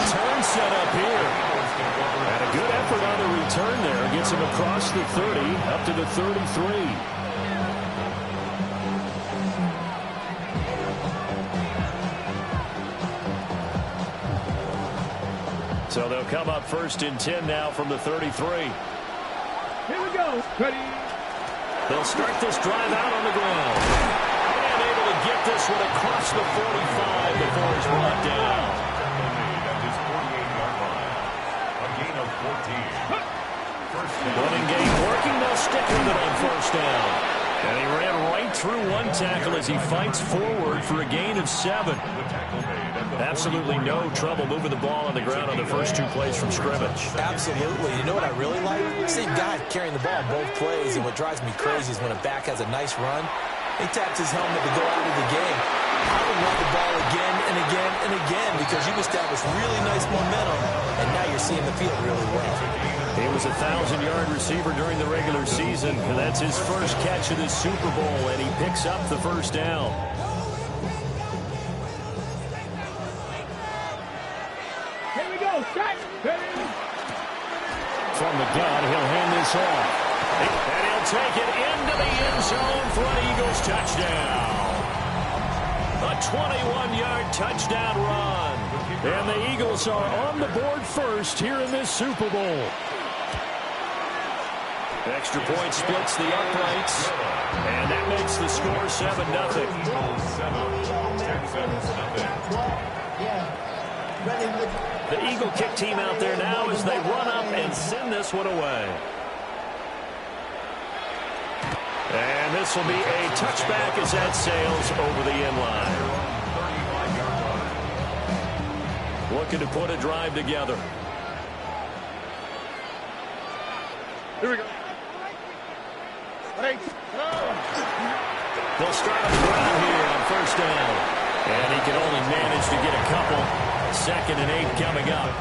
return set up here. And a good effort on the return there. Gets him across the 30, up to the 33. So they'll come up 1st and 10 now from the 33. Here we go. Ready. They'll start this drive out on the ground. And able to get this one across the 45 before he's brought down. At his 48-yard line. A gain of 14. Running game working. They'll stick with it on 1st down. And he ran right through one tackle as he fights forward for a gain of 7. Absolutely no trouble moving the ball on the ground on the first 2 plays from scrimmage. Absolutely. You know what I really like? Same guy carrying the ball both plays, and what drives me crazy is when a back has a nice run, he taps his helmet to go out of the game. I would run the ball again and again and again because you've established really nice momentum, and now you're seeing the field really well. He was a 1,000-yard receiver during the regular season, and that's his first catch of this Super Bowl, and he picks up the 1st down. Here we go. Start. Ready. From the gun, he'll hand this off. And he'll take it into the end zone for an Eagles touchdown. A 21-yard touchdown run. And the Eagles are on the board first here in this Super Bowl. Extra point splits the uprights. And that makes the score 7-0. The Eagle kick team out there now as they run up and send this one away. And this will be a touchback as that sails over the end line. Looking to put a drive together. Here we go. Hey. They'll start on the ground here on 1st down. And he can only manage to get a couple. 2nd and 8 coming up.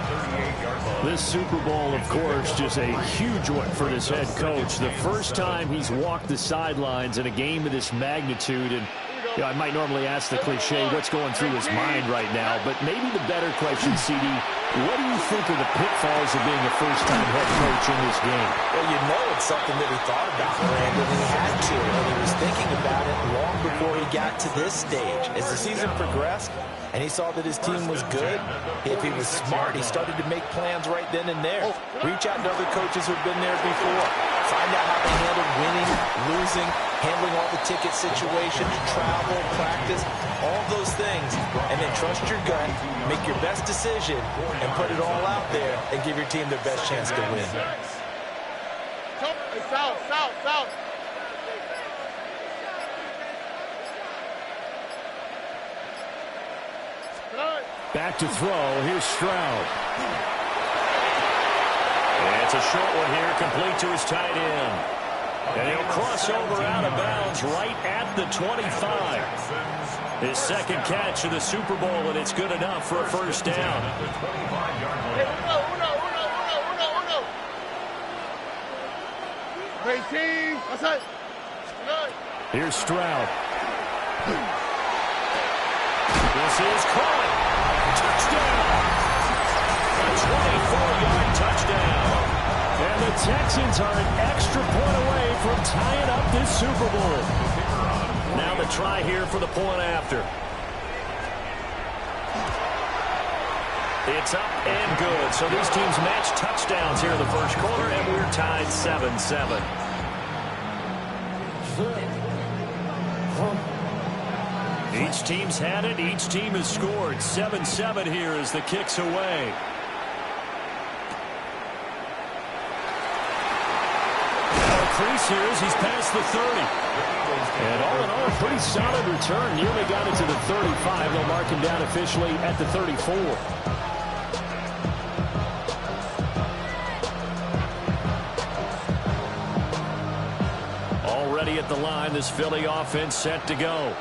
This Super Bowl, of course, just a huge one for this head coach. The first time he's walked the sidelines in a game of this magnitude. And you know, I might normally ask the cliche, what's going through his mind right now? But maybe the better question, CD, what do you think are the pitfalls of being a first-time head coach in this game? Well, you know it's something that he thought about, Brandon, and he had to, and he was thinking about it long before he got to this stage. As the season progressed, and he saw that his team was good, if he was smart, he started to make plans right then and there. Reach out to other coaches who've been there before. Find out how they handle winning, losing, handling all the ticket situations, travel, practice, all those things. And then trust your gut, make your best decision, and put it all out there and give your team their best chance to win. South, south, south. Back to throw. Here's Stroud. And it's a short one here, complete to his tight end. And he'll cross over out of bounds right at the 25. His 2nd catch of the Super Bowl, and it's good enough for a 1st down. Here's Stroud. This is caught. Touchdown! A 24-yard touchdown. And the Texans are an extra point away from tying up this Super Bowl. Now the try here for the point after. It's up and good. So these teams match touchdowns here in the first quarter, and we're tied 7-7. Each team's had it. Each team has scored. 7-7 here as the kick's away. Crease here as he's past the 30. And all in all, a pretty solid return. Nearly got it to the 35. They'll mark him down officially at the 34. Already at the line, this Philly offense set to go.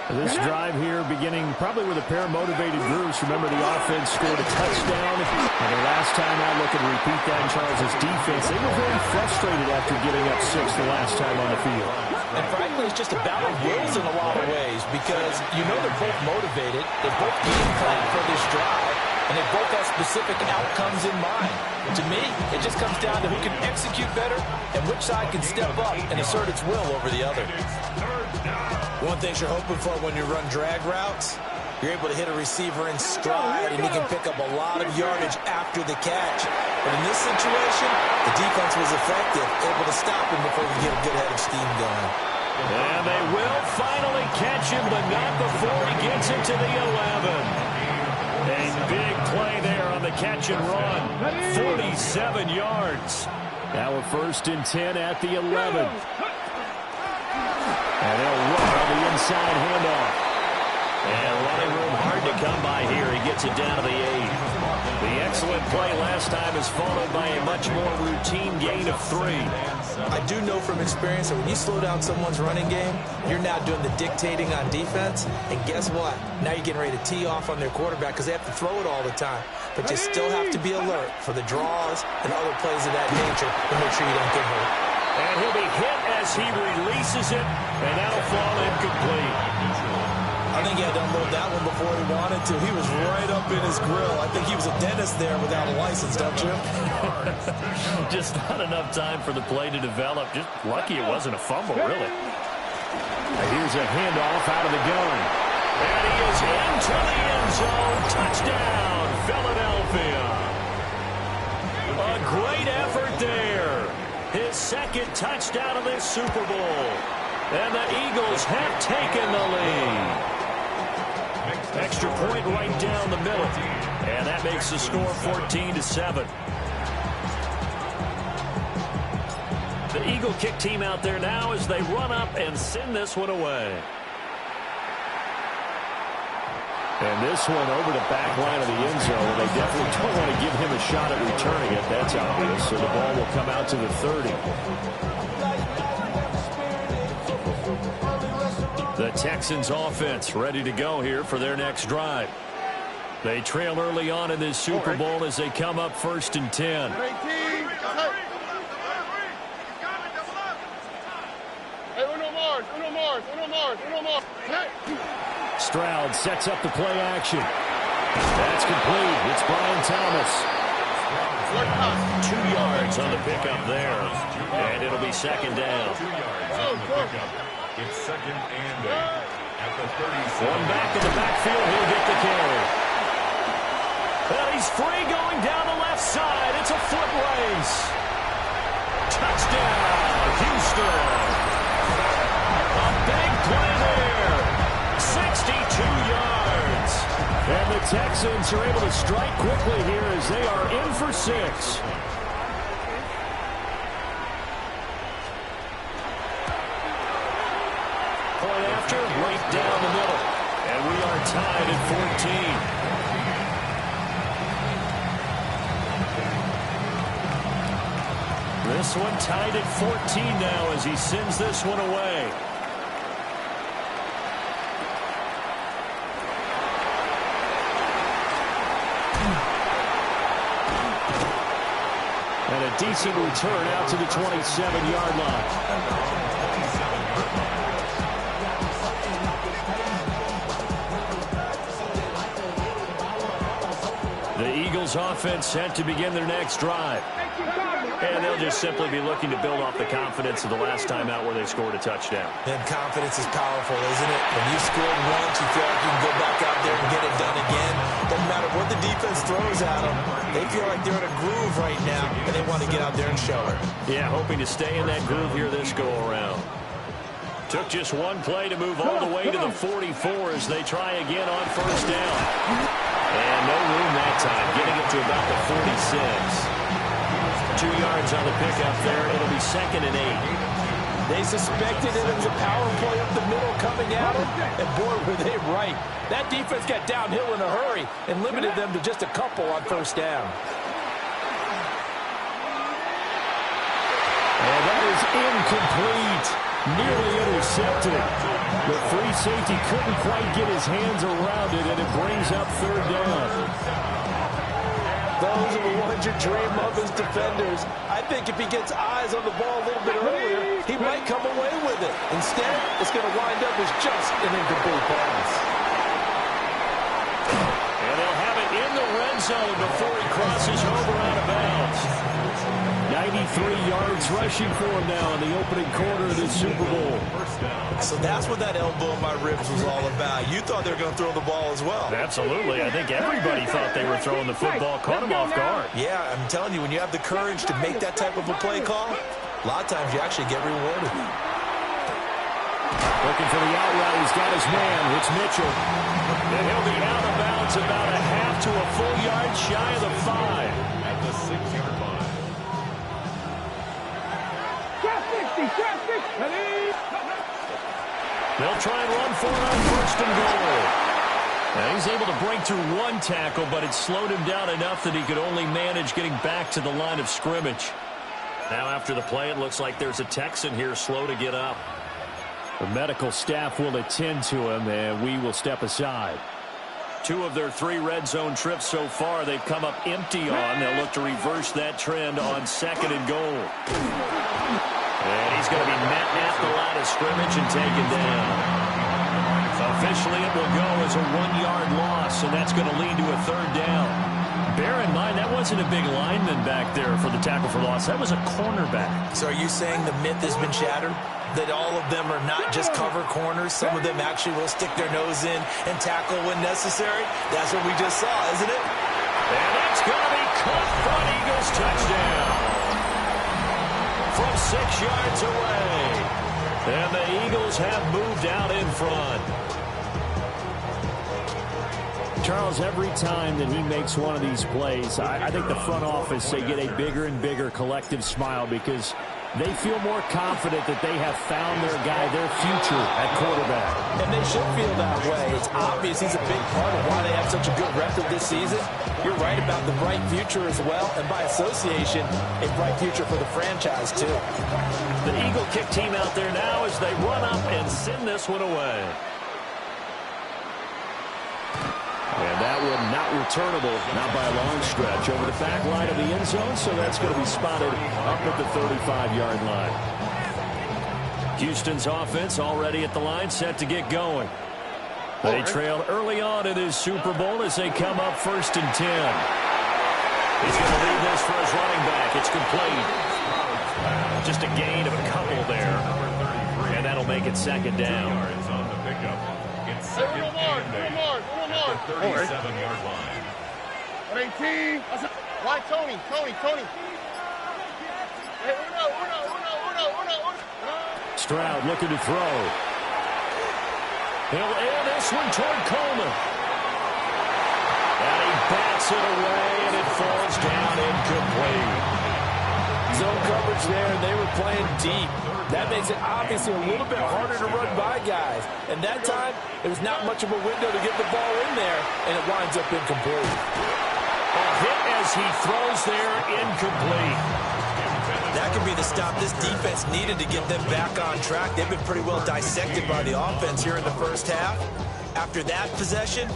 This drive here beginning probably with a pair of motivated groups. Remember, the offense scored a touchdown. And the last time I look and repeat that in Charles' defense, they were very frustrated after giving up 6 the last time on the field. And frankly, it's just a battle of wills in a lot of ways because you know they're both motivated. They're both game plan for this drive. and they both have specific outcomes in mind. To me, it just comes down to who can execute better and which side can step up and assert its will over the other. One thing you're hoping for when you run drag routes, you're able to hit a receiver in stride, and he can pick up a lot of yardage after the catch. But in this situation, the defense was effective, able to stop him before he could get a good head of steam going. And they will finally catch him, but not before he gets it to the 11. A big play there on the catch and run. 47 yards. Now a 1st and 10 at the 11. And they'll run on the inside handoff. And running room hard to come by here. He gets it down to the 8. The excellent play last time is followed by a much more routine gain of 3. I do know from experience that when you slow down someone's running game, you're now doing the dictating on defense. And guess what? Now you're getting ready to tee off on their quarterback because they have to throw it all the time. But you still have to be alert for the draws and other plays of that nature to make sure you don't get hurt. And he'll be hit as he releases it, and that'll fall incomplete. I think he had to unload that one before he wanted to. He was right up in his grill. I think he was a dentist there without a license, don't you? Just not enough time for the play to develop. Just lucky it wasn't a fumble, really. Here's a handoff out of the gun. And he is into the end zone. Touchdown, Philadelphia. A great effort there. His 2nd touchdown of this Super Bowl. And the Eagles have taken the lead. Extra point right down the middle. And that makes the score 14-7. The Eagle kick team out there now as they run up and send this one away. And this one over the back line of the end zone. They definitely don't want to give him a shot at returning it. That's obvious. So the ball will come out to the 30. The Texans offense ready to go here for their next drive. They trail early on in this Super Bowl as they come up 1st and 10. Stroud sets up the play action. That's complete. It's Brian Thomas. 2 yards on the pickup there. And it'll be 2nd down. 2 yards on the pickup. It's 2nd and 8 at the 37. One back in the backfield. He'll get the carry. And he's free going down the left side. It's a foot race. Touchdown, Houston. A big play there. 62 yards. And the Texans are able to strike quickly here as they are in for 6. Point after, right down the middle. And we are tied at 14. This one tied at 14 now as he sends this one away. And a decent return out to the 27-yard line. The Eagles offense set to begin their next drive. And they'll just simply be looking to build off the confidence of the last time out where they scored a touchdown. And confidence is powerful, isn't it? When you scored once, you feel like you can go back out there and get it done again. Doesn't matter what the defense throws at them. They feel like they're in a groove right now, and they want to get out there and show it. Yeah, hoping to stay in that groove here this go-around. Took just one play to move all the way to the 44 as they try again on 1st down. And no room that time, getting it to about the 46. 2 yards on the pickup there. It'll be 2nd and 8. They suspected it was a power play up the middle coming at them, and boy, were they right. That defense got downhill in a hurry and limited them to just a couple on 1st down. And that is incomplete. Nearly intercepted. The free safety couldn't quite get his hands around it, and it brings up 3rd down. Those are the ones you dream of as defenders. I think if he gets eyes on the ball a little bit earlier, he might come away with it. Instead, it's going to wind up as just an incomplete pass. And they'll have it in the red end zone before he crosses over out of bounds. 93 yards rushing for him now in the opening quarter of this Super Bowl. So that's what that elbow in my ribs was all about. You thought they were going to throw the ball as well. Absolutely. I think everybody thought they were throwing the football. Caught him off guard. Yeah, I'm telling you, when you have the courage to make that type of a play call, a lot of times you actually get rewarded. Looking for the out route. He's got his man. It's Mitchell. And he'll be out of bounds about a half to a full yard shy of the 5. At the 6-yard line. Traffic, They'll try and run for it on first and goal. Now he's able to break through one tackle, but it slowed him down enough that he could only manage getting back to the line of scrimmage. Now after the play, it looks like there's a Texan here slow to get up. The medical staff will attend to him, and we will step aside. 2 of their 3 red zone trips so far, they've come up empty on. They'll look to reverse that trend on second and goal. And he's going to be met at the line of scrimmage and taken down. Officially, it will go as a 1-yard loss, and that's going to lead to a 3rd down. Bear in mind, that wasn't a big lineman back there for the tackle for loss. That was a cornerback. So are you saying the myth has been shattered? That all of them are not just cover corners? Some of them actually will stick their nose in and tackle when necessary? That's what we just saw, isn't it? And it's going to be caught front. Eagles touchdown. From 6 yards away. And the Eagles have moved out in front. Charles, every time that he makes one of these plays, I think the front office, they get a bigger and bigger collective smile because they feel more confident that they have found their guy, their future at quarterback. And they should feel that way. It's obvious he's a big part of why they have such a good record this season. You're right about the bright future as well, and by association, a bright future for the franchise too. The Eagle kick team out there now as they run up and send this one away. And that one not returnable, not by a long stretch, over the back line of the end zone, so that's going to be spotted up at the 35-yard line. Houston's offense already at the line, set to get going. They trailed early on in this Super Bowl as they come up 1st and 10. He's going to lead this for his running back. It's complete. Just a gain of a couple there. And that'll make it 2nd down. Yards on the pickup. It's 2nd and 8. 37-yard line. 18. Why Tony? Hey, Uno. Stroud looking to throw. He'll air this one toward Coleman. And he bats it away, and it falls down incomplete. Zone coverage there, and they were playing deep. That makes it obviously a little bit harder to run by guys. And that time, there was not much of a window to get the ball in there, and it winds up incomplete. A hit as he throws there, incomplete. That could be the stop this defense needed to get them back on track. They've been pretty well dissected by the offense here in the first half. After that possession,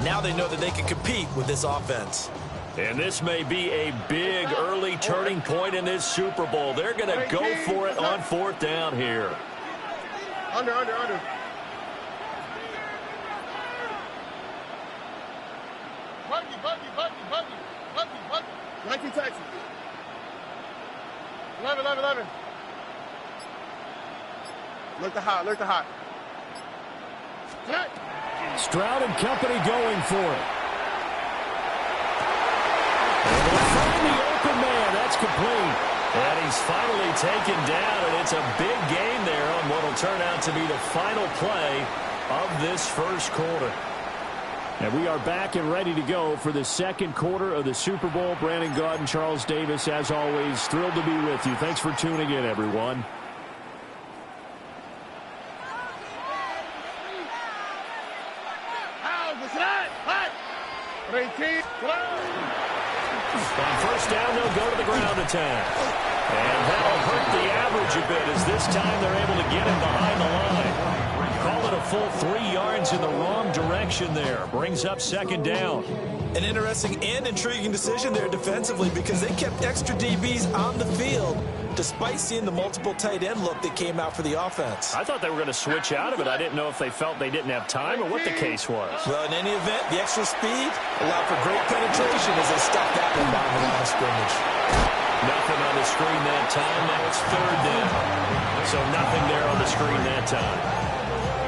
now they know that they can compete with this offense. And this may be a big early turning point in this Super Bowl. They're going to go for it on 4th down here. Under. Buggy. 19 Texas. 11. Look the hot. Stroud and company going for it. And they'll find the open man. That's complete. And he's finally taken down, and it's a big gain there on what will turn out to be the final play of this first quarter. And we are back and ready to go for the 2nd quarter of the Super Bowl. Brandon Gaud and Charles Davis, as always, thrilled to be with you. Thanks for tuning in, everyone. On 1st down, they'll go to the ground attack. And that'll hurt the average a bit as this time they're able to get him behind the line. Call it a full 3 yards in the wrong direction there. Brings up 2nd down. An interesting and intriguing decision there defensively because they kept extra DBs on the field despite seeing the multiple tight end look that came out for the offense. I thought they were going to switch out of it. I didn't know if they felt they didn't have time or what the case was. Well, in any event, the extra speed allowed for great penetration as they stuffed that one down the line of scrimmage. Nothing on the screen that time. Now it's third down. So nothing there on the screen that time.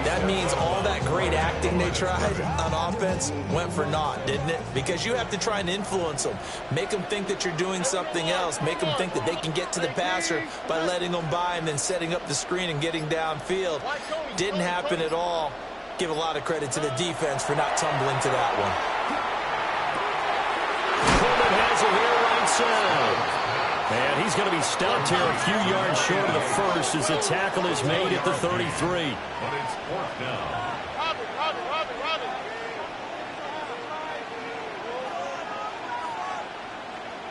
That means all that great acting they tried on offense went for naught, didn't it? Because you have to try and influence them. Make them think that you're doing something else. Make them think that they can get to the passer by letting them by and then setting up the screen and getting downfield. Didn't happen at all. Give a lot of credit to the defense for not tumbling to that one. Coleman has it here right side. And he's going to be stopped here a few yards short of the first as the tackle is made at the 33. But it's fourth down. Robin.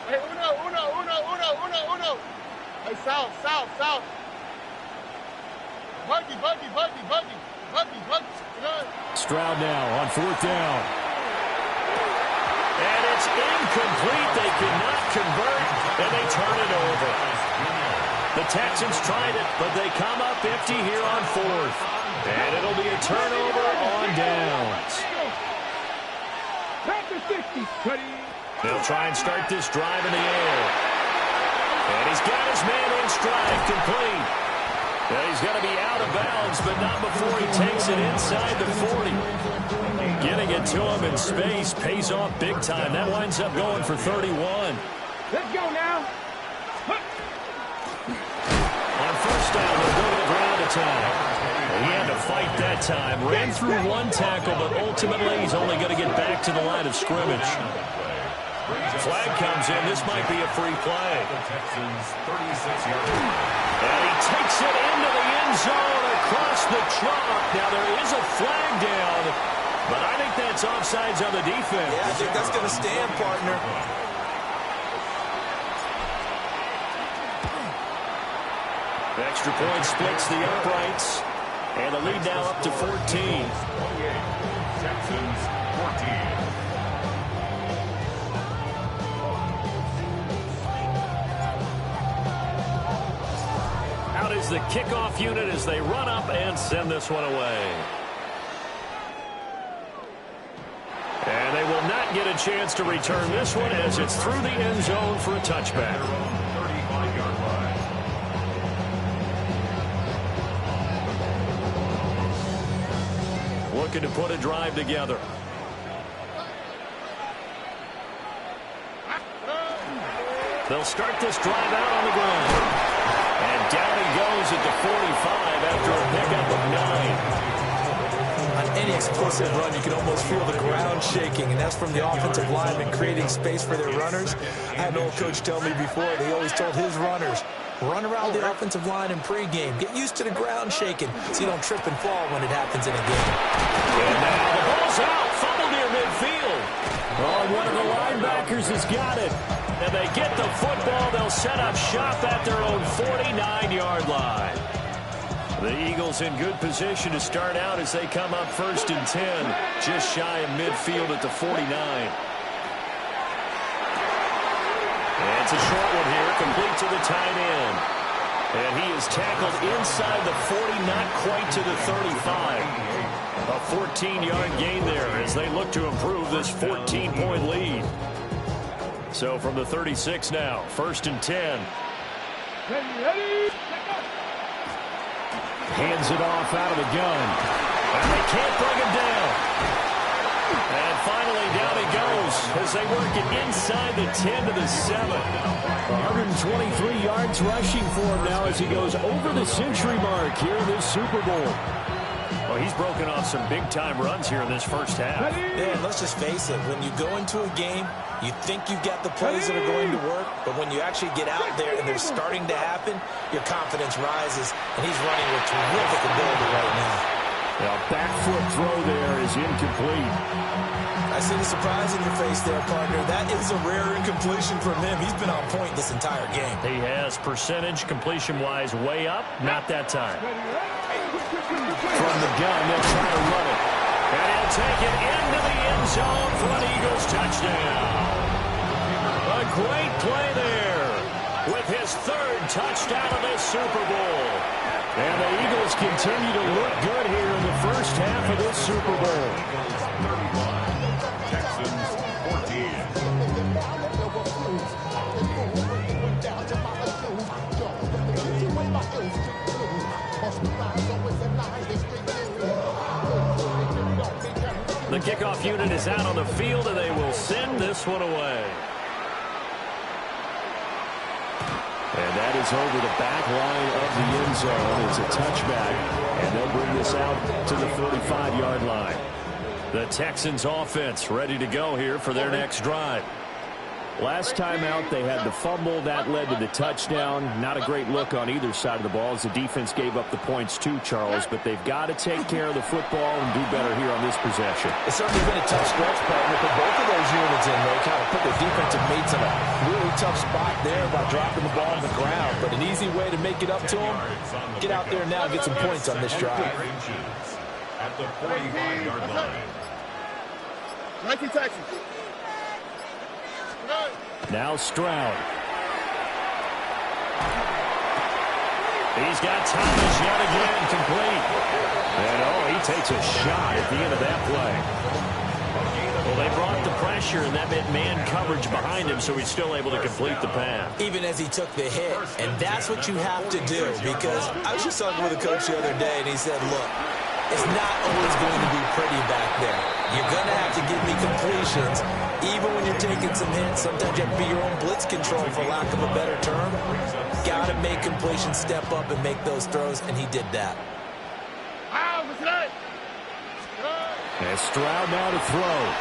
Hey, uno. Hey, south. Buggy. Stroud now on fourth down. And it's incomplete. They could not convert, and they turn it over. The Texans tried it, but they come up empty here on fourth. And it'll be a turnover on downs. They'll try and start this drive in the air. And he's got his man in stride, complete. Now he's going to be out of bounds, but not before he takes it inside the 40. Getting it to him in space pays off big time. That winds up going for 31. Let's go now. On first down, they'll go to the ground attack. He had to fight that time. Ran through one tackle, but ultimately he's only going to get back to the line of scrimmage. Flag comes in. This might be a free play. And he takes it into the end zone across the chalk. Now there is a flag down, but I think that's offsides on the defense. Yeah, I think that's going to stand, partner. The extra point splits the uprights, and the lead now up to 14. Texans 14. Out is the kickoff unit as they run up and send this one away. And they will not get a chance to return this one as it's through the end zone for a touchback. 35-yard line. Looking to put a drive together. They'll start this drive out on the ground. And down he goes at the 45 after a pickup of 9. On any explosive run, you can almost feel the ground shaking, and that's from the offensive linemen creating space for their runners. I had an old coach tell me before, they always told his runners, run around the offensive line in pregame. Get used to the ground shaking so you don't trip and fall when it happens in a game. And now the ball's out. Fumble near midfield. Oh, one of the linebackers has got it. And they get the football. They'll set up shop at their own 49-yard line. The Eagles in good position to start out as they come up first and 10. Just shy of midfield at the 49. And it's a short one here, complete to the tight end. And he is tackled inside the 40, not quite to the 35. A 14-yard gain there as they look to improve this 14-point lead. So from the 36 now, first and 10. Hands it off out of the gun. And they can't bring him down. And finally down he goes as they work it inside the 10 to the 7. 123 yards rushing for him now as he goes over the century mark here in this Super Bowl. Well, he's broken off some big-time runs here in this first half. Yeah, let's just face it. When you go into a game, you think you've got the plays that are going to work, but when you actually get out there and they're starting to happen, your confidence rises, and he's running with terrific ability right now. Well, back foot throw there is incomplete. I see the surprise in your face there, partner. That is a rare incompletion from him. He's been on point this entire game. He has percentage completion-wise way up. Not that time. From the gun, they'll try to run it. And he'll take it into the end zone for an Eagles touchdown. A great play there with with his third touchdown of this Super Bowl. And the Eagles continue to look good here in the first half of this Super Bowl. Texans 14. The kickoff unit is out on the field, and they will send this one away. And that is over the back line of the end zone. It's a touchback, and they'll bring this out to the 45-yard line. The Texans offense ready to go here for their next drive. Last time out, they had the fumble. That led to the touchdown. Not a great look on either side of the ball as the defense gave up the points too, Charles. But they've got to take care of the football and do better here on this possession. It's certainly been a tough stretch, partner, for both of those units in. They kind of put their defensive mates in a really tough spot there by dropping the ball on the ground. But an easy way to make it up to them, get out there now and get some points on this drive. At the 45-yard line. 19 Texans. Now Stroud. He's got Thomas yet again complete. And, he takes a shot at the end of that play. Well, they brought the pressure, and that meant man coverage behind him, so he's still able to complete the pass. Even as he took the hit. And that's what you have to do, because I was just talking with a coach the other day, and he said, look, it's not always going to be pretty back there. You're going to have to give me completions. Even when you're taking some hits, sometimes you have to be your own blitz control, for lack of a better term. Got to make completions step up and make those throws, and he did that. And Stroud now to throw.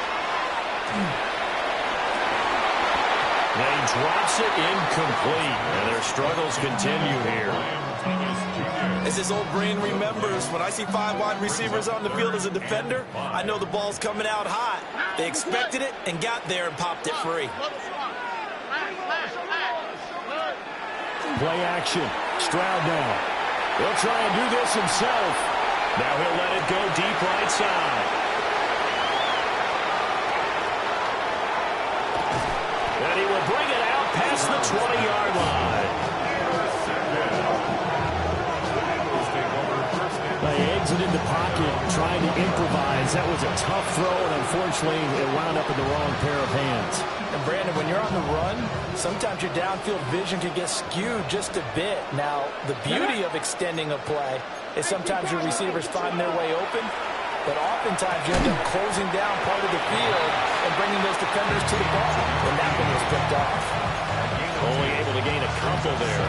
They drops it incomplete, and their struggles continue here. As his old brain remembers, when I see 5 wide receivers on the field as a defender, I know the ball's coming out hot. They expected it and got there and popped it free. Play action. Stroud now. He'll try and do this himself. Now he'll let it go deep right side. And he will bring it out past the 20-yard line. They exited the pocket, trying to improvise. That was a tough throw, and unfortunately, it wound up in the wrong pair of hands. And, Brandon, when you're on the run, sometimes your downfield vision can get skewed just a bit. Now, the beauty of extending a play is sometimes your receivers find their way open, but oftentimes you end up closing down part of the field and bringing those defenders to the ball. And that one was picked off. Only able to gain a couple there.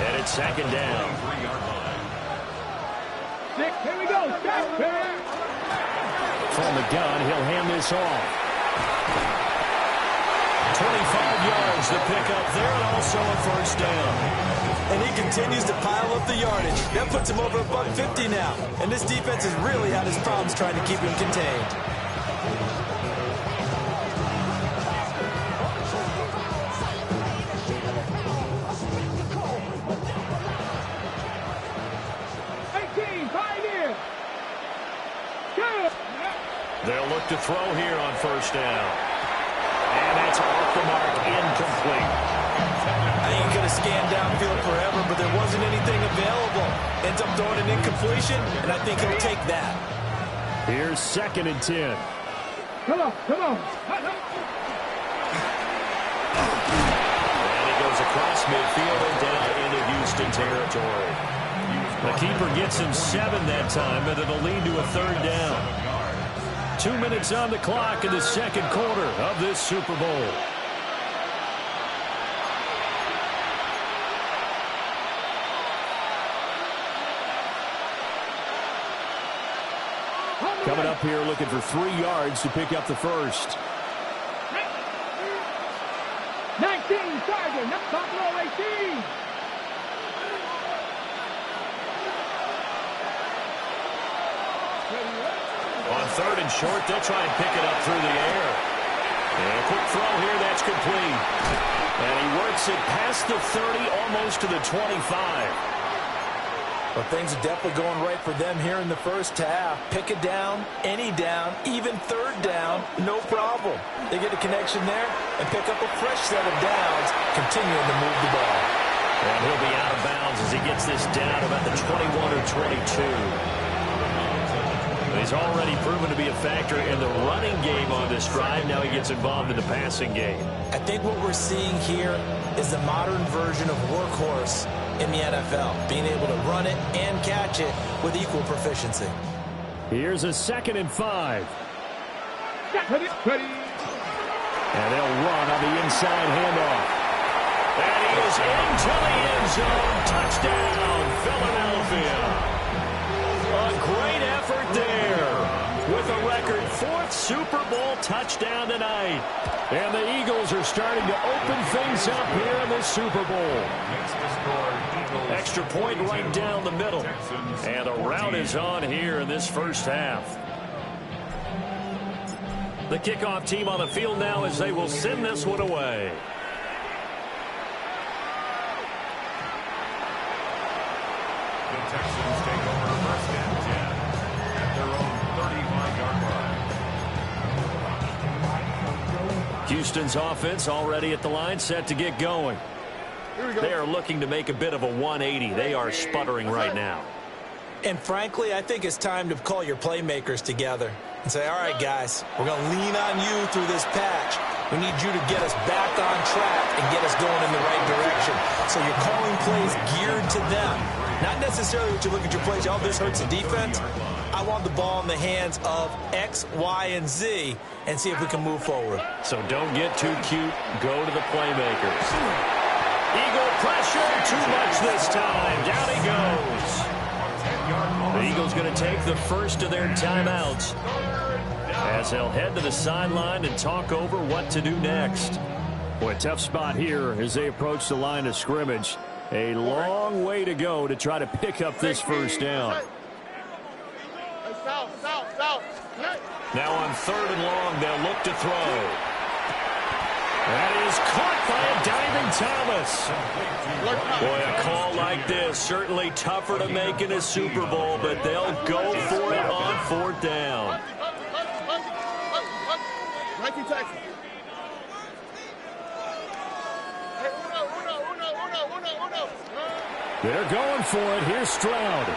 And it's second down. Here we go. From the gun, he'll hand this off. 25 yards to pick up there, and also a first down. And he continues to pile up the yardage. That puts him over $150 now. And this defense has really had his problems trying to keep him contained. They'll look to throw here on first down. And that's off the mark, incomplete. I think he could have scanned downfield forever, but there wasn't anything available. Ends up throwing an incompletion, and I think he'll take that. Here's 2nd and 10. Come on. And he goes across midfield and down into Houston territory. The keeper gets him 7 that time, but it'll lead to a third down. 2 minutes on the clock in the second quarter of this Super Bowl. Coming up here looking for 3 yards to pick up the first. 19, Sergeant, that's Buffalo 18. On 3rd and short, they'll try and pick it up through the air. And a quick throw here, that's complete. And he works it past the 30, almost to the 25. Well, things are definitely going right for them here in the first half. Pick a down, any down, even third down, no problem. They get a connection there and pick up a fresh set of downs, continuing to move the ball. And he'll be out of bounds as he gets this down about the 21 or 22. He's already proven to be a factor in the running game on this drive. Now he gets involved in the passing game. I think what we're seeing here is the modern version of workhorse in the NFL, being able to run it and catch it with equal proficiency. Here's a 2nd and 5. Ready. And they'll run on the inside handoff. And he is into the end zone. Touchdown, Philadelphia. A great effort there with a record 4th Super Bowl touchdown tonight. And the Eagles are starting to open things up here in this Super Bowl. Extra point right down the middle. And the route is on here in this first half. The kickoff team on the field now as they will send this one away. The Texans take over 1st and 10 at their own 35-yard line. Houston's offense already at the line, set to get going. They are looking to make a bit of a 180. They are sputtering right now. And frankly, I think it's time to call your playmakers together and say, all right, guys, we're going to lean on you through this patch. We need you to get us back on track and get us going in the right direction. So you're calling plays geared to them. Not necessarily what you look at your plays, oh, this hurts the defense. I want the ball in the hands of X, Y, and Z and see if we can move forward. So don't get too cute. Go to the playmakers. Eagle pressure, too much this time. Down he goes. The Eagles going to take the first of their timeouts as they'll head to the sideline and talk over what to do next. Boy, tough spot here as they approach the line of scrimmage. A long way to go to try to pick up this first down. Now on 3rd and long, they'll look to throw. That is caught by a diving Thomas. Boy, a call like this, certainly tougher to make in a Super Bowl, but they'll go for it on 4th down. They're going for it. Here's Stroud.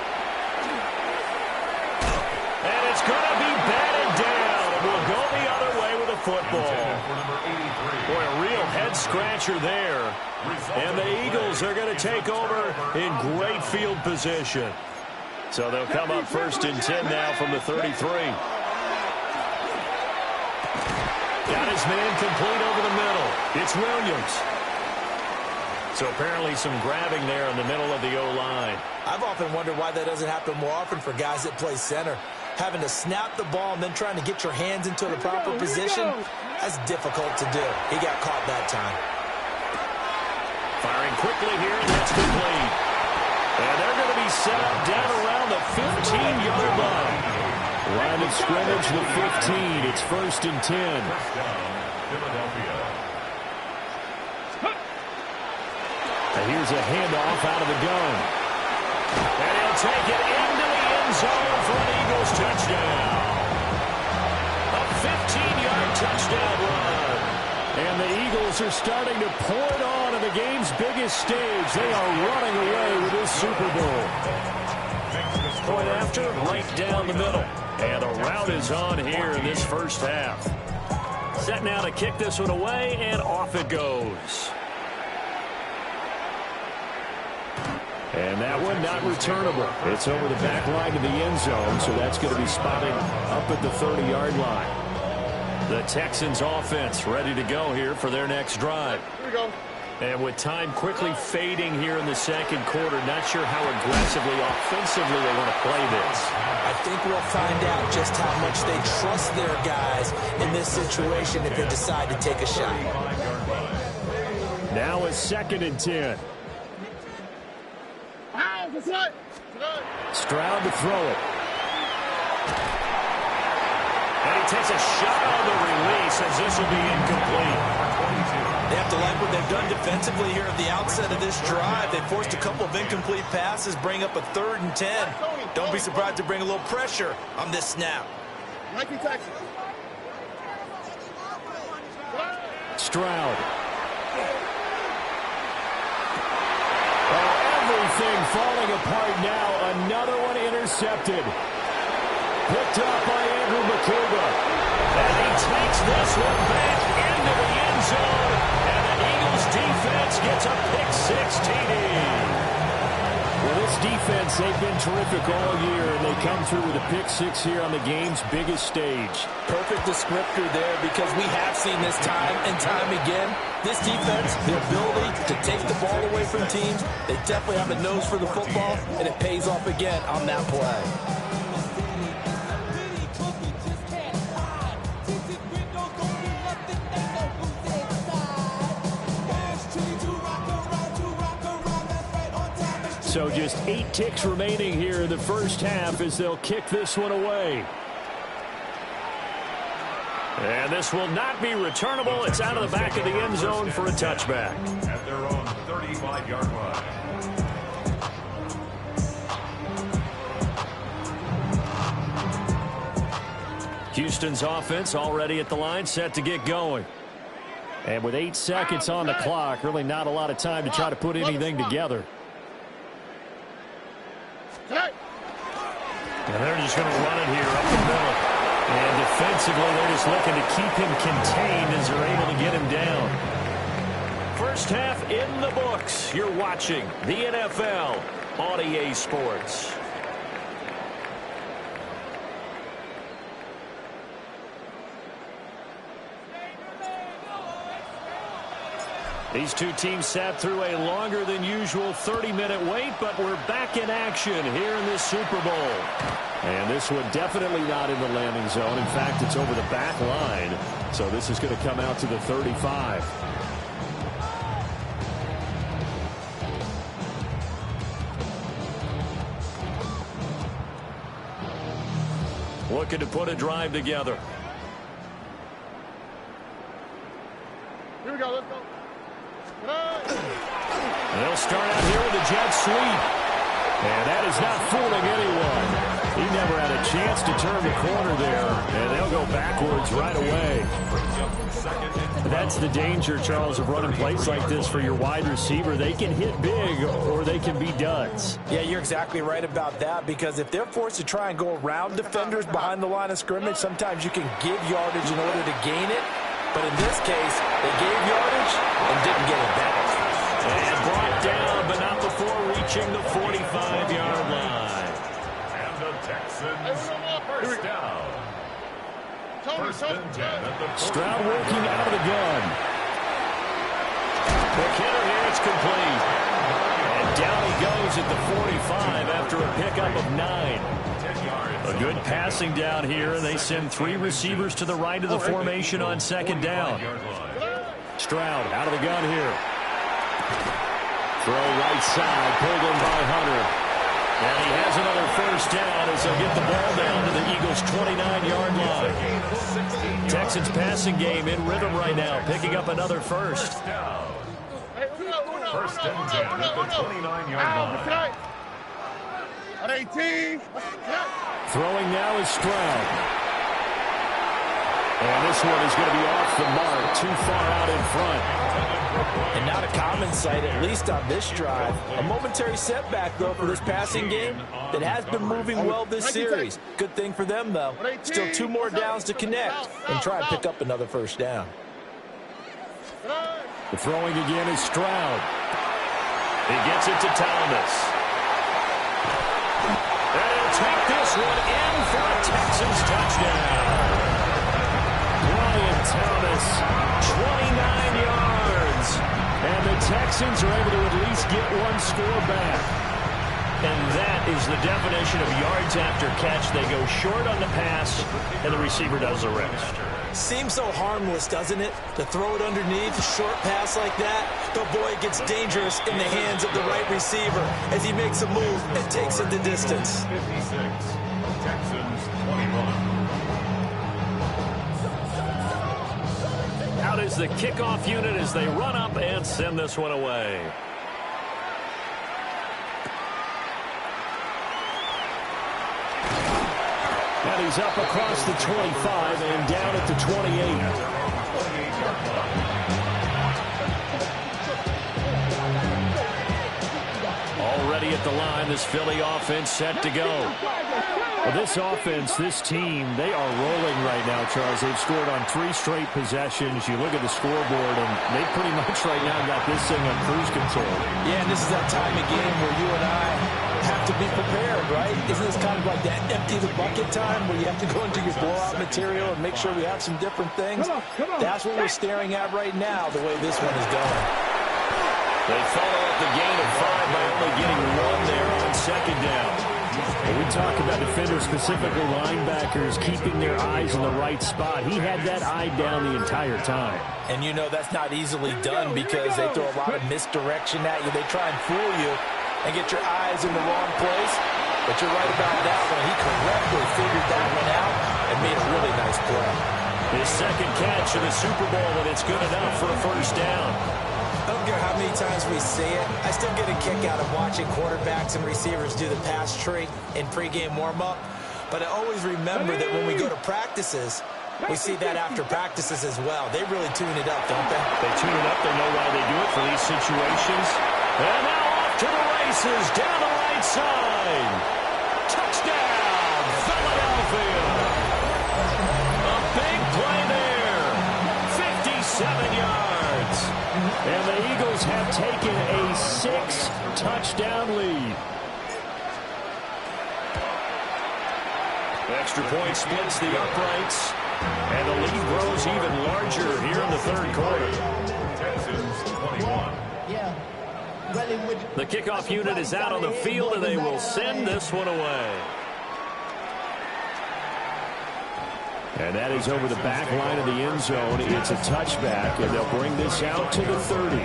And it's going to be batted down. And we'll go the other way with a football. Boy, a real head-scratcher there. And the Eagles are going to take over in great field position. So they'll come up 1st and 10 now from the 33. Got his man complete over the middle. It's Williams. So apparently some grabbing there in the middle of the O-line. I've often wondered why that doesn't happen more often for guys that play center. Having to snap the ball and then trying to get your hands into the proper position, that's difficult to do. He got caught that time. Firing quickly here, and that's complete. And they're going to be set up down around the 15-yard line. Line of scrimmage, the 15. It's 1st and 10. Philadelphia. Here's a handoff out of the gun. And he'll take it into the end zone for an Eagles touchdown. A 15-yard touchdown run. And the Eagles are starting to pour it on in the game's biggest stage. They are running away with this Super Bowl. Point after, right down the middle. And the route is on here in this first half. Set now to kick this one away, and off it goes. And that one not returnable. It's over the back line to the end zone, so that's going to be spotted up at the 30-yard line. The Texans offense ready to go here for their next drive. Here we go. And with time quickly fading here in the second quarter, not sure how aggressively, offensively they want to play this. I think we'll find out just how much they trust their guys in this situation if they decide to take a shot. Now it's 2nd and 10. Stroud to throw it. And he takes a shot on the release as this will be incomplete. They have to like what they've done defensively here at the outset of this drive. They forced a couple of incomplete passes, bring up a 3rd and 10. Don't be surprised to bring a little pressure on this snap. Stroud. Everything falling apart now. Another one intercepted. Picked up by Andrew McCouga. And he takes this one back into the end zone. And the Eagles defense gets a pick-6 TD. Well, this defense, they've been terrific all year, and they come through with a pick-6 here on the game's biggest stage. Perfect descriptor there, because we have seen this time and time again. This defense, the ability to take the ball away from teams, they definitely have a nose for the football, and it pays off again on that play. So just 8 ticks remaining here in the first half as they'll kick this one away. And this will not be returnable. It's out of the back of the end zone for a touchback. At their own 35-yard line. Houston's offense already at the line, set to get going. And with 8 seconds on the clock, really not a lot of time to try to put anything together. And they're just going to run it here up the middle. And defensively, they're just looking to keep him contained as they're able to get him down. First half in the books. You're watching the NFL on EA Sports. These two teams sat through a longer than usual 30-minute wait, but we're back in action here in this Super Bowl. And this one definitely not in the landing zone. In fact, it's over the back line. So this is going to come out to the 35. Looking to put a drive together. Here we go, let's go. They'll start out here with a jet sweep. And that is not fooling anyone. He never had a chance to turn the corner there. And they'll go backwards right away. That's the danger, Charles, of running plays like this for your wide receiver. They can hit big or they can be duds. Yeah, you're exactly right about that, because if they're forced to try and go around defenders behind the line of scrimmage, sometimes you can give yardage in order to gain it. But in this case, they gave yardage and didn't get it back. And brought down, but not before reaching the 45-yard line. And the Texans first down. First and 10 at the Stroud working out of the gun. Quick hitter here, it's complete. And down he goes at the 45 after a pickup of 9. A good passing down here, and they send 3 receivers to the right of the formation on second down. Stroud out of the gun here. Throw right side, pulled in by Hunter. And he has another first down as they'll get the ball down to the Eagles' 29-yard line. Texans passing game in rhythm right now, picking up another first. First and 10 at the 29-yard line. At 18. Throwing now is Stroud. And this one is going to be off the mark, too far out in front. And not a common sight, at least on this drive. A momentary setback, though, for this passing game that has been moving well this series. Good thing for them, though. Still 2 more downs to connect and try and pick up another first down. The throwing again is Stroud. He gets it to Thomas. And he'll take this one in for a Texans touchdown. Brian Thomas, 29 yards. And the Texans are able to at least get 1 score back. And that is the definition of yards after catch. They go short on the pass, and the receiver does the rest. Seems so harmless, doesn't it? To throw it underneath, a short pass like that. But boy, it gets dangerous in the hands of the right receiver as he makes a move and takes it the distance. 56, Texans 21. Out is the kickoff unit as they run up and send this one away. And he's up across the 25 and down at the 28. Already at the line, this Philly offense set to go. Well, this offense, this team, they are rolling right now, Charles. They've scored on 3 straight possessions. You look at the scoreboard, and they pretty much right now got this thing on cruise control. Yeah, and this is that time of game where you and I have to be prepared, right? Isn't this kind of like that empty the bucket time where you have to go into your blowout material and make sure we have some different things? That's what we're staring at right now, the way this one is going. They follow up the gain of 5 by only getting 1 there on second down. When we talk about defenders, specifically linebackers, keeping their eyes in the right spot, he had that eye down the entire time. And you know that's not easily done because they throw a lot of misdirection at you. They try and fool you and get your eyes in the wrong place. But you're right about that one. He correctly figured that one out and made a really nice play. His second catch in the Super Bowl, and it's good enough for a first down. I don't care how many times we see it. I still get a kick out of watching quarterbacks and receivers do the pass tree in pregame warm-up. But I always remember that when we go to practices, we see that after practices as well. They really tune it up, don't they? They tune it up. They know why they do it for these situations. And now off to the races down the right side. Touchdown, Philadelphia. A big play there. 57 yards. And the Eagles have taken a 6-touchdown lead. Extra point splits the uprights. And the lead grows even larger here in the third quarter. Texans 21. The kickoff unit is out on the field, and they will send this one away. And that is over the back line of the end zone. It's a touchback, and they'll bring this out to the 30.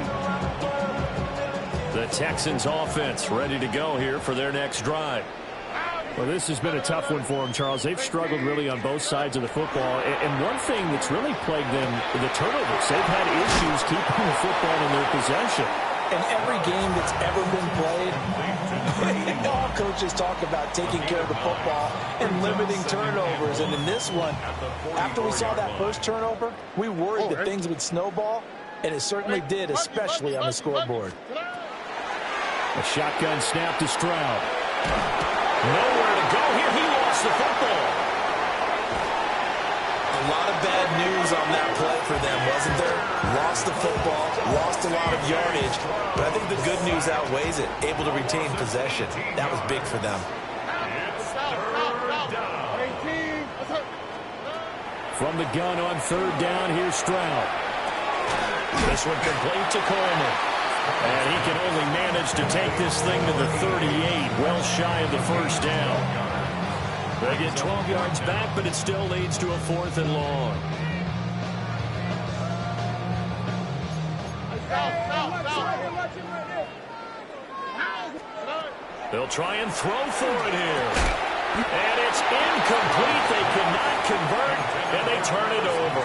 The Texans offense ready to go here for their next drive. Well, this has been a tough one for them, Charles. They've struggled really on both sides of the football. And one thing that's really plagued them, the turnovers. They've had issues keeping the football in their possession. In every game that's ever been played, all coaches talk about taking care of the football and limiting turnovers. And in this one, after we saw that first turnover, we worried that things would snowball, and it certainly did, especially on the scoreboard. A shotgun snap to Stroud. Nowhere to go here. He lost the football. A lot of bad news on that play for them, wasn't there? Lost the football, lost a lot of yardage, but I think the good news outweighs it. Able to retain possession. That was big for them. From the gun on third down, here's Stroud. This one complete to Coleman. And he can only manage to take this thing to the 38, well shy of the first down. They get 12 yards back, but it still leads to a 4th and long. They'll try and throw for it here. And it's incomplete. They cannot convert, and they turn it over.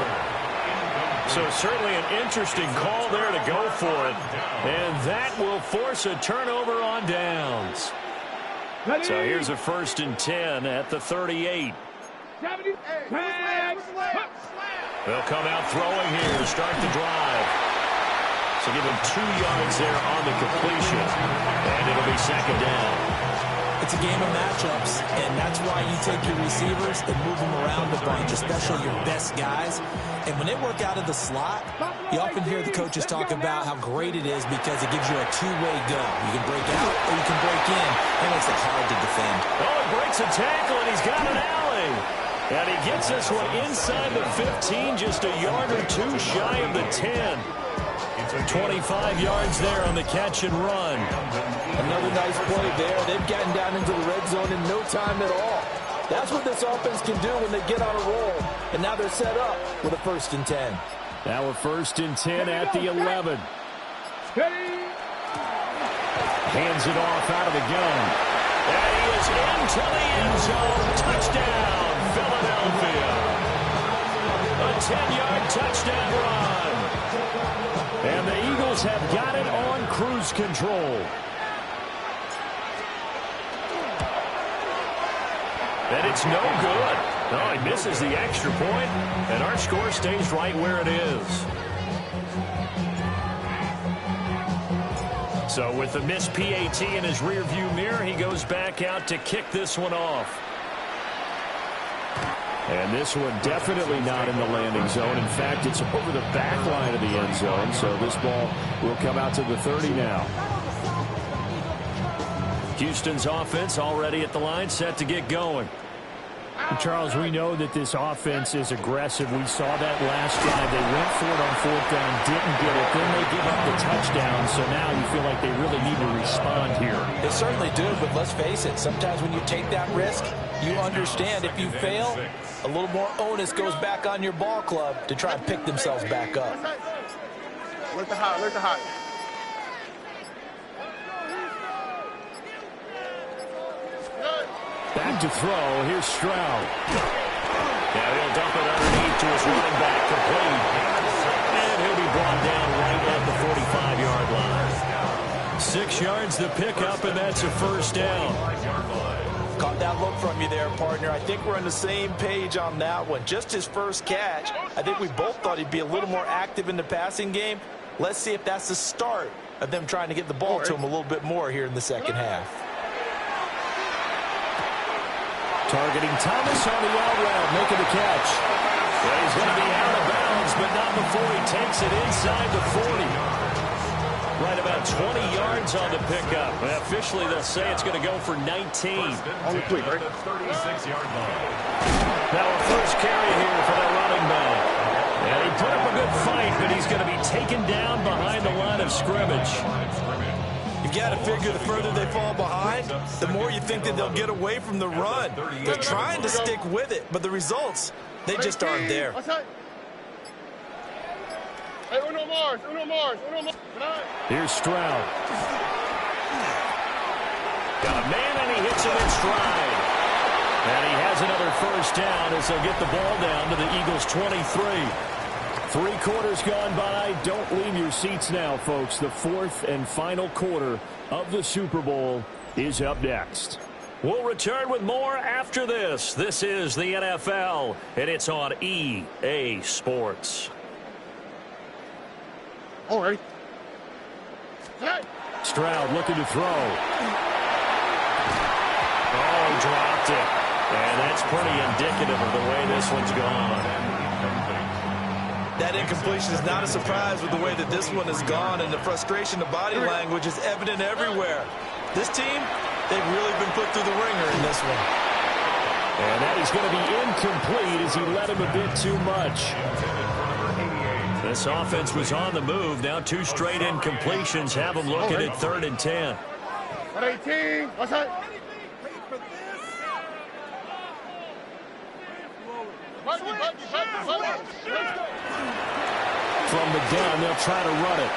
So certainly an interesting call there to go for it. And that will force a turnover on downs. So here's a 1st and 10 at the 38. They'll come out throwing here to start the drive. So give him 2 yards there on the completion. And it'll be 2nd down. It's a game of matchups, and that's why you take your receivers and move them around a bunch, especially your best guys. And when they work out of the slot, you often hear the coaches talk about how great it is because it gives you a two-way go. You can break out or you can break in. That makes it hard to defend. Oh, he breaks a tackle, and he's got an alley. And he gets this one inside the 15, just a yard or 2 shy of the 10. 25 yards there on the catch and run. Another nice play there. They've gotten down into the red zone in no time at all. That's what this offense can do when they get on a roll. And now they're set up with a 1st and 10. Now a 1st and 10 at the 11. Hands it off out of the gun. And he is into the end zone. Touchdown, Philadelphia. A 10-yard touchdown run. Eagles have got it on cruise control. And it's no good. No, he misses the extra point, and our score stays right where it is. So with the missed PAT in his rearview mirror, he goes back out to kick this one off. And this one definitely not in the landing zone. In fact, it's over the back line of the end zone, so this ball will come out to the 30 now. Houston's offense already at the line, set to get going. Charles, we know that this offense is aggressive. We saw that last drive. They went for it on 4th down, didn't get it. Then they give up the touchdown, so now you feel like they really need to respond here. They certainly do, but let's face it, sometimes when you take that risk, you understand if you fail, a little more onus goes back on your ball club to try and pick themselves back up. Look the hot, look the hot. Back to throw. Here's Stroud. Yeah, he'll dump it underneath to his running back, complete. And he'll be brought down right at the 45-yard line. 6 yards the pickup, and that's a first down. Caught that look from you there, partner. I think we're on the same page on that one. Just his first catch. I think we both thought he'd be a little more active in the passing game. Let's see if that's the start of them trying to get the ball to him a little bit more here in the second half. Targeting Thomas on the out route, making the catch. Well, he's going to be out of bounds, but not before he takes it inside the 40. Right about 20 yards on the pickup. Well, officially, they'll say it's going to go for 19. Only quick, right? 36-yard line. Now a first carry here for the running back. And he put up a good fight, but he's going to be taken down behind the line of scrimmage. You've got to figure the further they fall behind, the more you think that they'll get away from the run. They're trying to stick with it, but the results, they just aren't there. Hey, Uno Mars, Uno Mars, Uno Mars. Here's Stroud. Got a man, and he hits him in stride. And he has another first down as they'll get the ball down to the Eagles' 23. 3 quarters gone by. Don't leave your seats now, folks. The 4th and final quarter of the Super Bowl is up next. We'll return with more after this. This is the NFL, and it's on EA Sports. All right. Stroud looking to throw. Oh, dropped it. And that's pretty indicative of the way this one's gone. That incompletion is not a surprise with the way that this one has gone, and the frustration, the body language is evident everywhere. This team, they've really been put through the ringer in this one. And that is going to be incomplete as he let him a bit too much. This offense was on the move. Now 2 straight incompletions have them looking at 3rd and 10. 18. What's that? From the gun, they'll try to run it.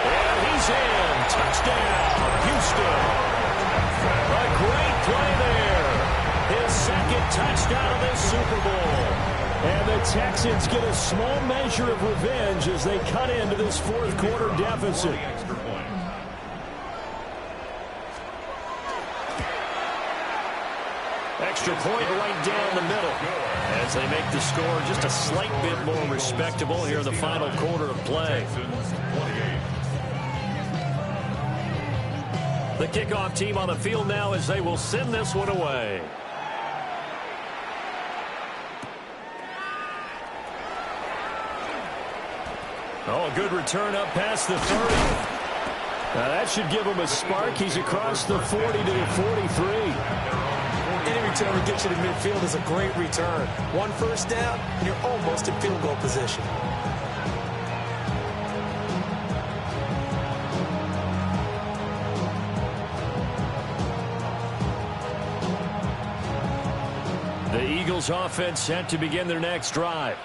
And he's in. Touchdown, Houston. A great play there. His 2nd touchdown of this Super Bowl. And the Texans get a small measure of revenge as they cut into this 4th quarter deficit. Extra point right down the middle as they make the score just a slight bit more respectable here in the final quarter of play. The kickoff team on the field now as they will send this one away. Oh, a good return up past the 30. Now that should give him a spark. He's across the 40 to the 43. Any return to get you to midfield is a great return. 1 first down, and you're almost in field goal position. The Eagles offense set to begin their next drive.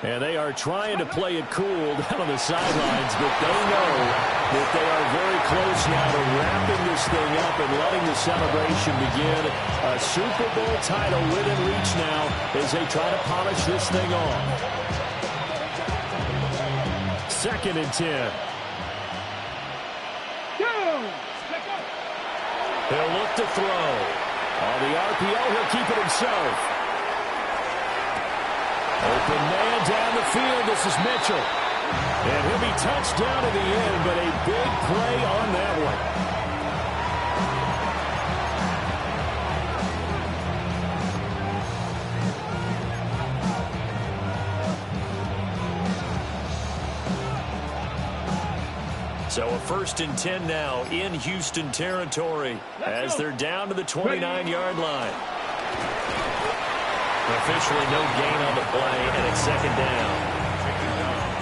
And they are trying to play it cool down on the sidelines, but they know that they are very close now to wrapping this thing up and letting the celebration begin. A Super Bowl title within reach now as they try to polish this thing off. 2nd and 10. He'll look to throw. On the RPO, he'll keep it himself. Open man down the field. This is Mitchell. And he'll be touched down to the end, but a big play on that one. So a 1st and 10 now in Houston territory as they're down to the 29-yard line. Officially no gain on the play, and it's 2nd down.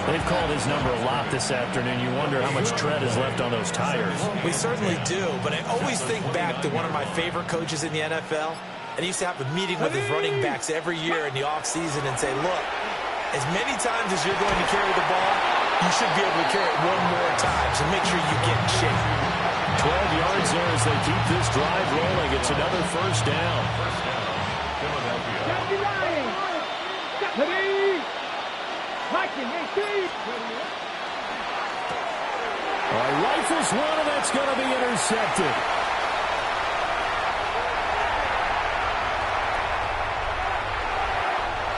They've called his number a lot this afternoon. You wonder how much tread is left on those tires. We certainly do, but I always think back to one of my favorite coaches in the NFL. And he used to have a meeting with his running backs every year in the offseason and say, look, as many times as you're going to carry the ball, you should be able to carry it one more time, so make sure you get in shape. 12 yards there as they keep this drive rolling. It's another 1st down. Rifles one, and that's going to be intercepted.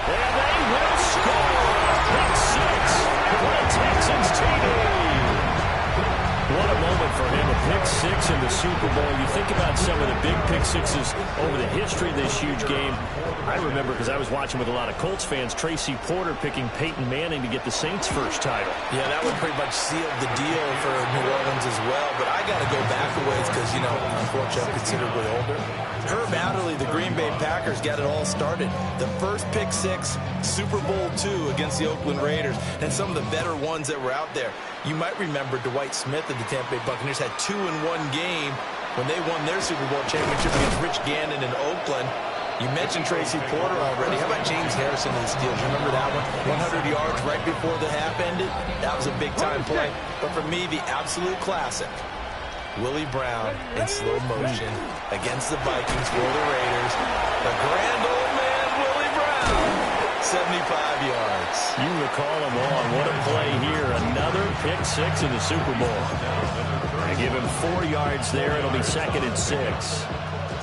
And they will score. Pick 6 for the Texans TD. What a moment for him, a pick 6 in the Super Bowl. You think about some of the big pick 6s over the history of this huge game. I remember, because I was watching with a lot of Colts fans, Tracy Porter picking Peyton Manning to get the Saints' first title. Yeah, that would pretty much seal the deal for New Orleans as well. But I got to go back a ways because, you know, unfortunately, I'm considerably older. Herb Adderley, the Green Bay Packers, got it all started. The first pick 6, Super Bowl II against the Oakland Raiders, and some of the better ones that were out there. You might remember Dwight Smith of the Tampa Bay Buccaneers had 2 in one game when they won their Super Bowl championship against Rich Gannon in Oakland. You mentioned Tracy Porter already. How about James Harrison in the Steelers? Remember that one? 100 yards right before the half ended? That was a big-time play. But for me, the absolute classic, Willie Brown in slow motion against the Vikings for the Raiders. The grand old man, Willie Brown, 75 yards. You recall him on. What a play here. Another pick 6 in the Super Bowl. They give him 4 yards there. It'll be 2nd and 6.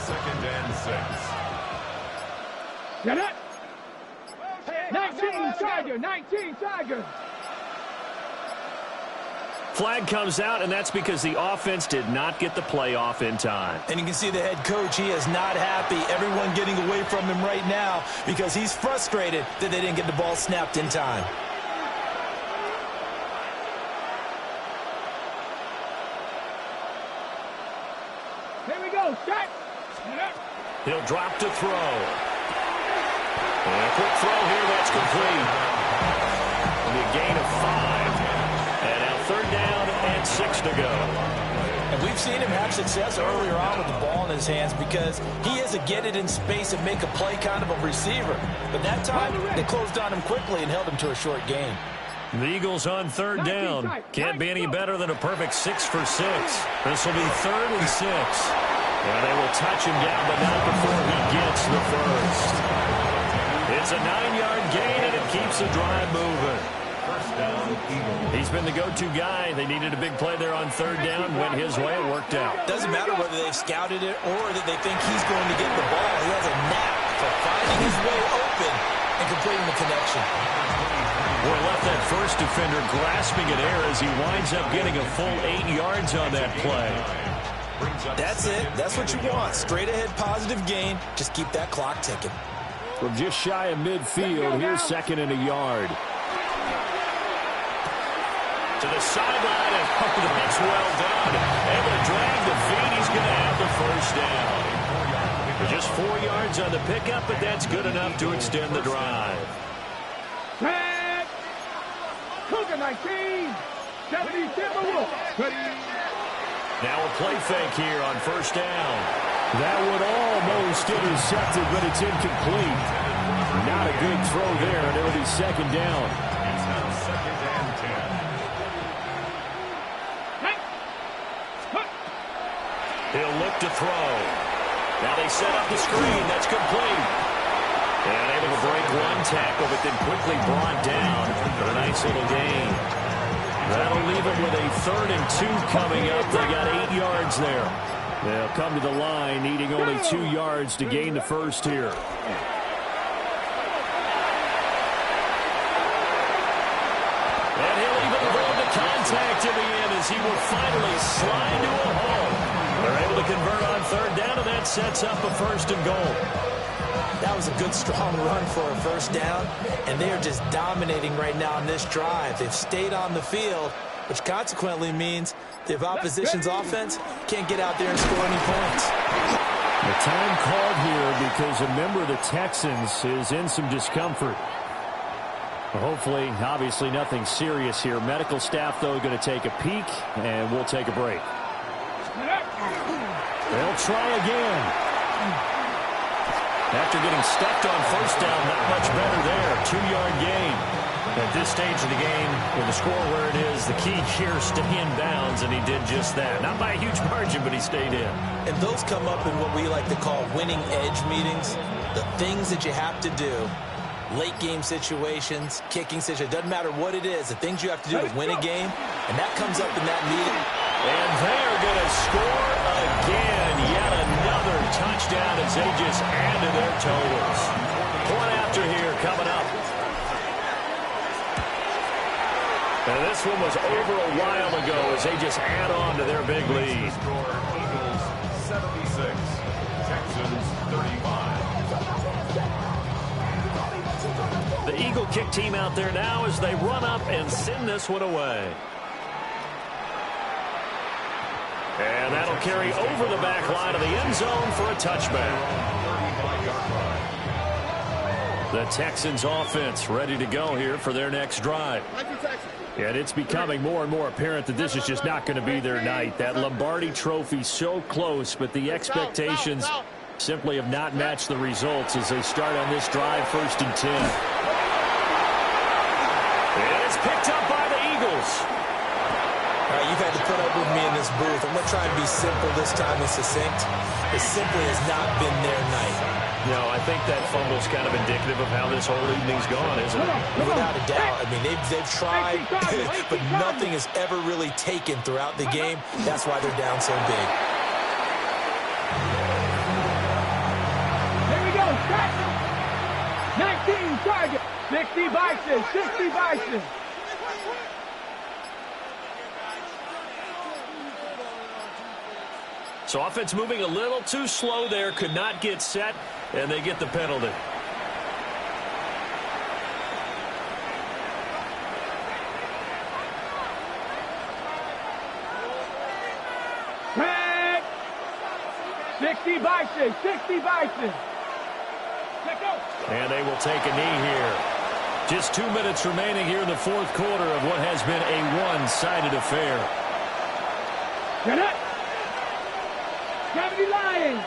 2nd and 6. Get it! 19 Tiger! 19 Tiger! Flag comes out, and that's because the offense did not get the playoff in time. And you can see the head coach, he is not happy. Everyone getting away from him right now because he's frustrated that they didn't get the ball snapped in time. Here we go, set! He'll drop to throw. And a quick throw here, that's complete. It'll be a gain of 5. And now 3rd down and 6 to go. And we've seen him have success earlier on with the ball in his hands because he is a get it in space and make a play kind of a receiver. But that time, they closed on him quickly and held him to a short gain. The Eagles on 3rd down. Can't be any better than a perfect 6 for 6. This will be 3rd and 6. And they will touch him down, but not before he gets the first. It's a 9-yard gain, and it keeps the drive moving. 1st down, Eagles. He's been the go-to guy. They needed a big play there on 3rd down. Went his way. It worked out. Doesn't matter whether they've scouted it or that they think he's going to get the ball. He has a knack for finding his way open and completing the connection. Boy, left that first defender grasping at air as he winds up getting a full 8 yards on that play. That's it. That's what you want. Straight ahead positive gain. Just keep that clock ticking. From just shy of midfield, here's 2nd and a yard. To the sideline, and that's well done. Able to drag the feet. He's going to have the 1st down. Just 4 yards on the pickup, but that's good enough to extend the drive. Tag! Cougar 19! 70 Timberwolves! Now a play fake here on 1st down. That would almost intercepted, but it's incomplete. Not a good throw there, and it'll be 2nd down. It's now 2nd and 10. He'll look to throw. Now they set up the screen. That's complete. And able to break one tackle, but then quickly brought down for a nice little gain. That'll leave them with a 3rd and 2 coming up. They got 8 yards there. They'll come to the line, needing only 2 yards to gain the first here. And he'll even avoid the contact in the end as he will finally slide to a hole. They're able to convert on 3rd down, and that sets up a 1st and goal. That was a good, strong run for a 1st down, and they are just dominating right now in this drive. They've stayed on the field, which consequently means the opposition's offense can't get out there and score any points. The time called here because a member of the Texans is in some discomfort. Hopefully, obviously nothing serious here. Medical staff, though, going to take a peek, and we'll take a break. They'll try again. After getting stuffed on 1st down, not much better there. 2-yard gain. At this stage of the game, with the score where it is, the key here is stay in bounds, and he did just that. Not by a huge margin, but he stayed in. And those come up in what we like to call winning edge meetings. The things that you have to do, late game situations, kicking situations, doesn't matter what it is, the things you have to do to win a game, and that comes up in that meeting. And they're going to score again. Yet another touchdown as they just add to their totals. Point after here coming up. And this one was over a while ago as they just add on to their big lead. Eagles 76, Texans 35. The Eagle kick team out there now as they run up and send this one away. And that'll carry over the back line of the end zone for a touchback. The Texans offense ready to go here for their next drive. And it's becoming more and more apparent that this is just not going to be their night. That Lombardi trophy so close, but the expectations simply have not matched the results as they start on this drive, 1st and 10. And it's picked up by the Eagles. All right, you've had to put up with me in this booth. I'm going to try and be simple this time and succinct. It simply has not been their night. No, I think that fumble's kind of indicative of how this whole evening's gone, isn't it? Without a doubt. I mean, they've tried, but nothing has ever really taken throughout the game. That's why they're down so big. Here we go. Start. 19 target. 60 Bison. 60 Bison. So offense moving a little too slow there, could not get set, and they get the penalty. Red. 60 Bison. 60 Bison. And they will take a knee here. Just 2 minutes remaining here in the 4th quarter of what has been a one-sided affair. Get up. 70 Lions.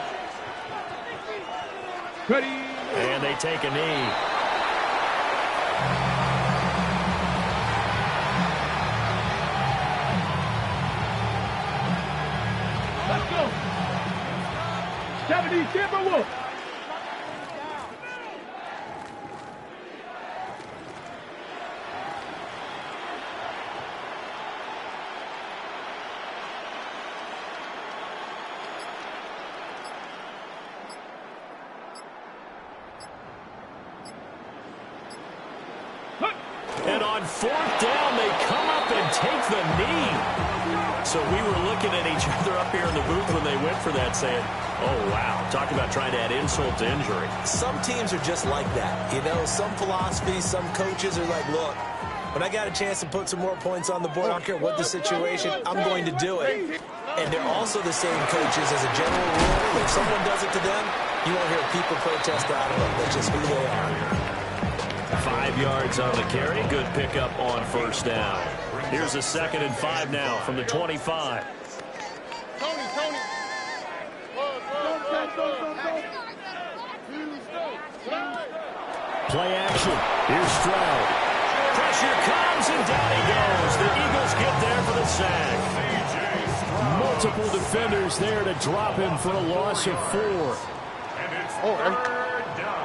Ready. And they take a knee. Let's go. 70 Timberwolves. And on 4th down, they come up and take the knee. So we were looking at each other up here in the booth when they went for that, saying, oh, wow, talk about trying to add insult to injury. Some teams are just like that. You know, some philosophies, some coaches are like, look, when I got a chance to put some more points on the board, I don't care what the situation, I'm going to do it. And they're also the same coaches as a general rule. If someone does it to them, you won't hear people protest out of them. That's just who they are. 5 yards on the carry. Good pickup on 1st down. Here's a 2nd and 5 now from the 25. Tony. Play action. Here's Stroud. Pressure comes, and down he goes. The Eagles get there for the sack. Multiple defenders there to drop him for a loss of 4. And it's 3rd down.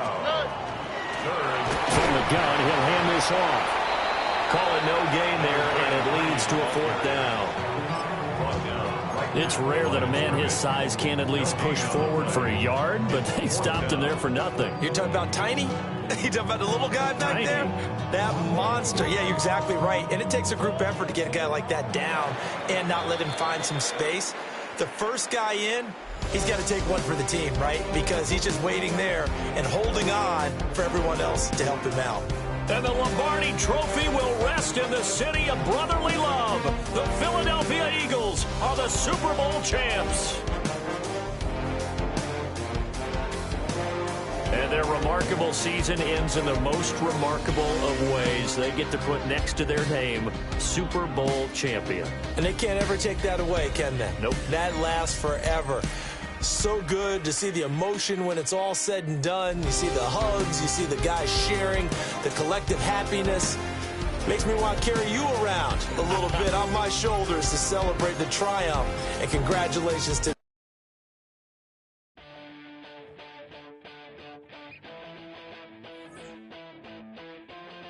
From the gun, he'll hand this off. Call it no gain there, and it leads to a 4th down. It's rare that a man his size can at least push forward for a yard, but they stopped him there for nothing. You're talking about tiny? You're talking about the little guy back Tiny. there? That monster. Yeah, you're exactly right. And it takes a group effort to get a guy like that down and not let him find some space. The first guy in, he's got to take one for the team, right? Because he's just waiting there and holding on for everyone else to help him out. And the Lombardi Trophy will rest in the city of brotherly love. The Philadelphia Eagles are the Super Bowl champs. And their remarkable season ends in the most remarkable of ways. They get to put next to their name, Super Bowl champion. And they can't ever take that away, can they? Nope. That lasts forever. So good to see the emotion when it's all said and done. You see the hugs, you see the guys sharing, the collective happiness. Makes me want to carry you around a little bit on my shoulders to celebrate the triumph. And congratulations to